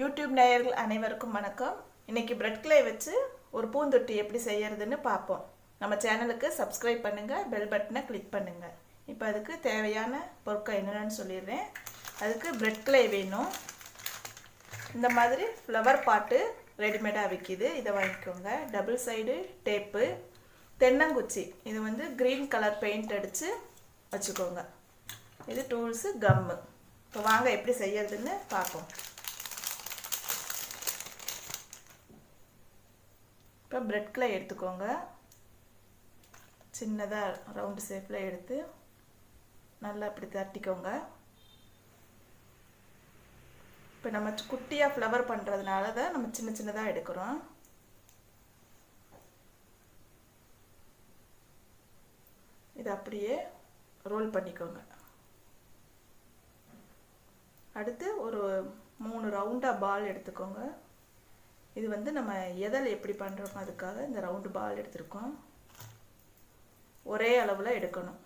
YouTube நேயர்கள் அனைவருக்கும் வணக்கம். இன்னைக்கு பிரெட் கிளே வச்சு ஒரு பூந்தொட்டி எப்படி செய்யறதுன்னு பார்ப்போம். நம்ம சேனலுக்கு சப்ஸ்கிரைப் பண்ணுங்க, பெல் பட்டனை கிளிக் பண்ணுங்க. இப்போ அதுக்கு தேவையான பொருட்கள் என்னென்னு சொல்லிடுறேன். அதுக்கு பிரெட் கிளே வேணும். இந்த மாதிரி ஃப்ளவர் பாட்டு ரெடிமேடாக விற்கிது, இதை வாங்கிக்கோங்க. டபுள் சைடு டேப்பு, தென்னங்குச்சி, இது வந்து க்ரீன் கலர் பெயிண்ட் அடித்து வச்சுக்கோங்க. இது டூல்ஸு, கம்மு. இப்போ வாங்க எப்படி செய்யறதுன்னு பார்ப்போம். இப்போ பிரெட் கிளே எடுத்துக்கோங்க. சின்னதாக ரவுண்டு ஷேப்பில் எடுத்து நல்லா இப்படி தட்டிக்கோங்க. இப்போ நம்ம குட்டியாக ஃப்ளவர் பண்ணுறதுனால தான் நம்ம சின்ன சின்னதாக எடுக்கிறோம். இதை அப்படியே ரோல் பண்ணிக்கோங்க. அடுத்து ஒரு 3 ரவுண்டாக பால் எடுத்துக்கோங்க. இது வந்து நம்ம எதல் எப்படி பண்ணுறோமோ அதுக்காக இந்த ரவுண்டு பால் எடுத்துருக்கோம். ஒரே அளவில் எடுக்கணும்.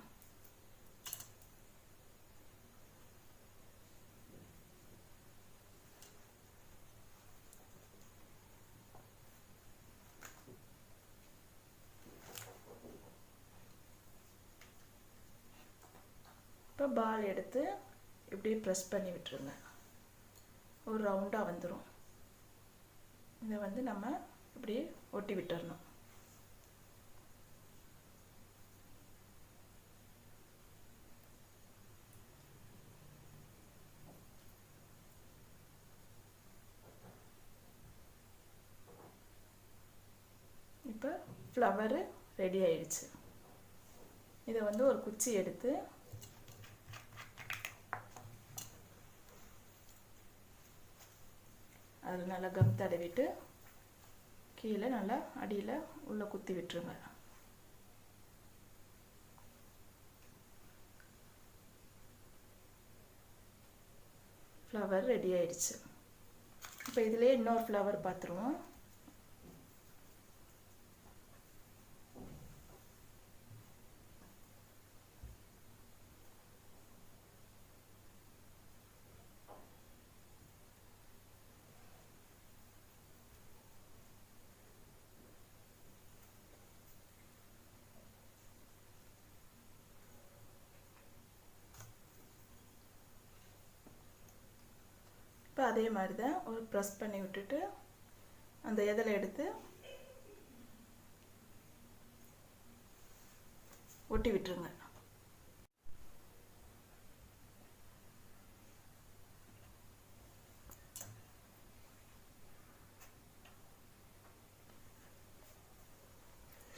இப்போ பால் எடுத்து இப்படியே ப்ரெஸ் பண்ணி விட்டுருங்க. ஒரு ரவுண்டாக வந்துடும். இதை வந்து நம்ம இப்படி ஒட்டி விட்டுறணும். இப்போ ஃப்ளவரு ரெடி ஆயிடுச்சு. இதை வந்து ஒரு குச்சி எடுத்து அதில் நல்லா கம் தடவிட்டு கீழே நல்லா அடியில் உள்ளே குத்தி விட்டுருங்க. ஃப்ளவர் ரெடி ஆயிடுச்சு. இப்போ இதிலே இன்னொரு ஃப்ளவர் பார்த்துருவோம். இப்போ அதே மாதிரி தான் ஒரு ப்ரெஸ் பண்ணி விட்டுட்டு அந்த இதில் எடுத்து ஒட்டி விட்டுருங்க.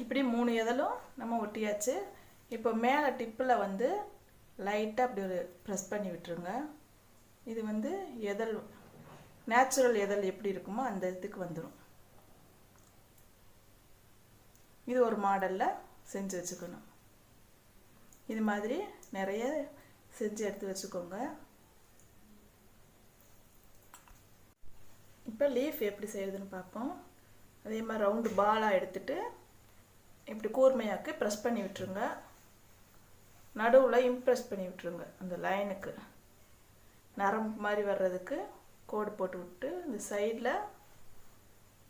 இப்படி 3 இதழும் நம்ம ஒட்டியாச்சு. இப்போ மேலே டிப்பில் வந்து லைட்டாக அப்படி ஒரு ப்ரெஸ் பண்ணி விட்டுருங்க. இது வந்து எதல், நேச்சுரல் எதல் எப்படி இருக்குமோ அந்த இதுக்கு வந்துடும். இது ஒரு மாடலில் செஞ்சு வச்சுக்கணும். இது மாதிரி நிறைய செஞ்சு எடுத்து வச்சுக்கோங்க. இப்போ லீஃப் எப்படி செய்யுதுன்னு பார்ப்போம். அதே மாதிரி ரவுண்டு பாலாக எடுத்துட்டு இப்படி கூர்மையாக்கி ப்ரெஸ் பண்ணி விட்டுருங்க. நடுவில் இம்ப்ரெஸ் பண்ணி விட்டுருங்க. அந்த லைனுக்கு நரம்பு மாதிரி வர்றதுக்கு கோடு போட்டு விட்டு இந்த சைடில்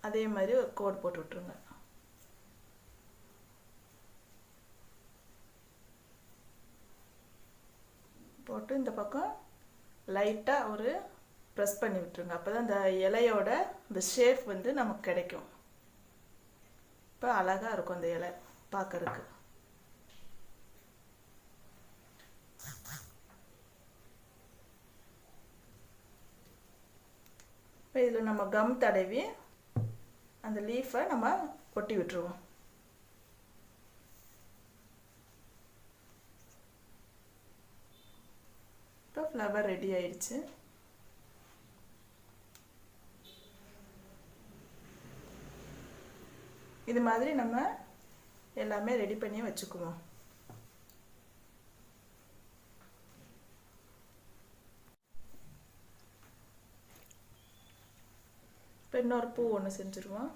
அதே மாதிரி ஒரு கோடு போட்டு விட்டுருங்க. போட்டு இந்த பக்கம் லைட்டாக ஒரு ப்ரெஸ் பண்ணி விட்டுருங்க. அப்போ தான் இந்த இலையோட இந்த ஷேப் வந்து நமக்கு கிடைக்கும். இப்போ அழகாக இருக்கும் அந்த இலை பார்க்கறதுக்கு. இப்போ இதில் நம்ம கம் தடவி அந்த லீஃபை நம்ம ஒட்டி விட்டுருவோம். இப்போ ஃப்ளவர் ரெடி ஆயிடுச்சு. இது மாதிரி நம்ம எல்லாமே ரெடி பண்ணி வச்சுக்குவோம். இப்போ இன்னொரு பூ ஒன்று செஞ்சுருவோம்.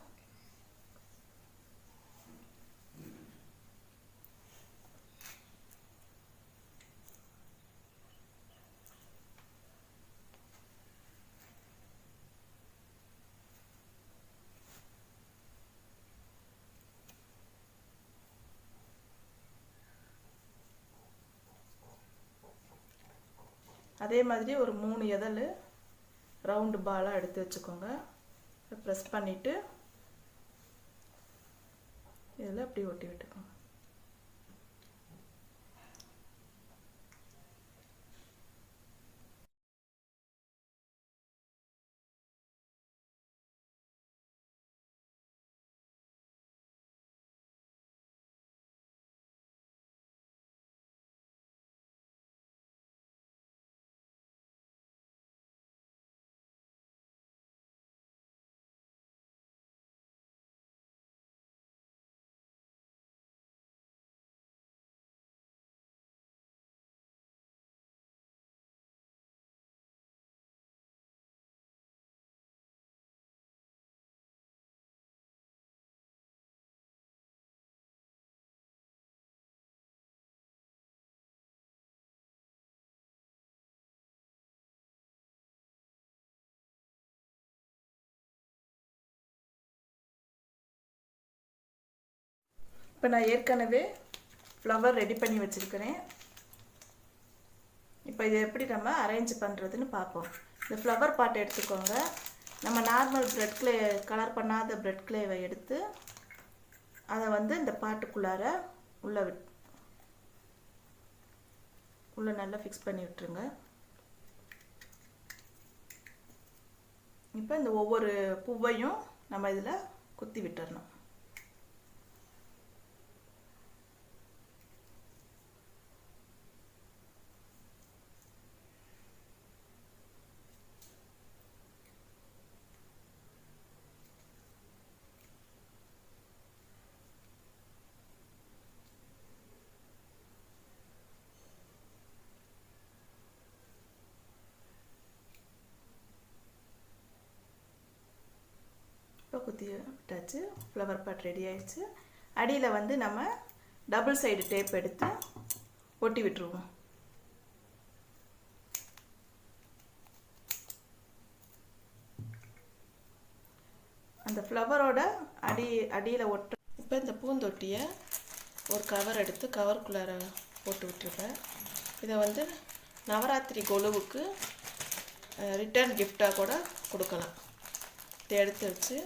அதே மாதிரி ஒரு 3 இதழ் ரவுண்டு பாலாக எடுத்து வச்சுக்கோங்க. ப்ரெஸ் பண்ணிவிட்டு இதில் அப்படி ஒட்டி விட்டுக்கோங்க. இப்போ நான் ஏற்கனவே ஃப்ளவர் ரெடி பண்ணி வச்சுருக்கிறேன். இப்போ இதை எப்படி நம்ம அரேஞ்ச் பண்ணுறதுன்னு பார்ப்போம். இந்த ஃப்ளவர் பாட்டை எடுத்துக்கோங்க. நம்ம நார்மல் பிரெட் க்ளே, கலர் பண்ணாத பிரெட் க்ளேவை எடுத்து அதை வந்து இந்த பாட்டுக்குள்ளார உள்ளே நல்லா ஃபிக்ஸ் பண்ணி விட்டுருங்க. இப்போ இந்த ஒவ்வொரு பூவையும் நம்ம இதில் குத்தி விட்டுறணும். இப்போ குத்தி விட்டாச்சு. ஃப்ளவர் பாட் ரெடி ஆயிடுச்சு. அடியில் வந்து நம்ம டபுள் சைடு டேப் எடுத்து ஒட்டி விட்டுருவோம். அந்த ஃப்ளவரோட அடியில் ஒட்ட. இப்போ இந்த பூந்தொட்டியை ஒரு கவர் எடுத்து கவருக்குள்ளார போட்டு விட்டுருக்கேன். இதை வந்து நவராத்திரி கொலுவுக்கு ரிட்டர்ன் கிஃப்டாக கூட கொடுக்கலாம். இதை எடுத்து வச்சு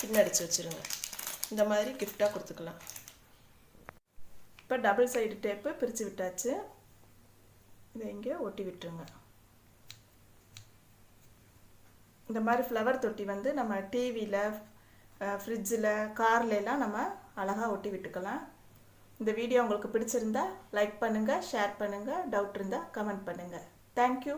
பின் அடித்து வச்சுருங்க. இந்த மாதிரி கிஃப்டாக கொடுத்துக்கலாம். இப்போ டபுள் சைடு டேப்பு பிரித்து விட்டாச்சு. இதை இங்கே ஒட்டி விட்டுருங்க. இந்த மாதிரி ஃப்ளவர் தொட்டி வந்து நம்ம டிவியில், ஃப்ரிட்ஜில், கார்லாம் நம்ம அழகாக ஒட்டி விட்டுக்கலாம். இந்த வீடியோ உங்களுக்கு பிடிச்சிருந்தா லைக் பண்ணுங்கள், ஷேர் பண்ணுங்கள், டவுட் இருந்தால் கமெண்ட் பண்ணுங்கள். தேங்க்யூ.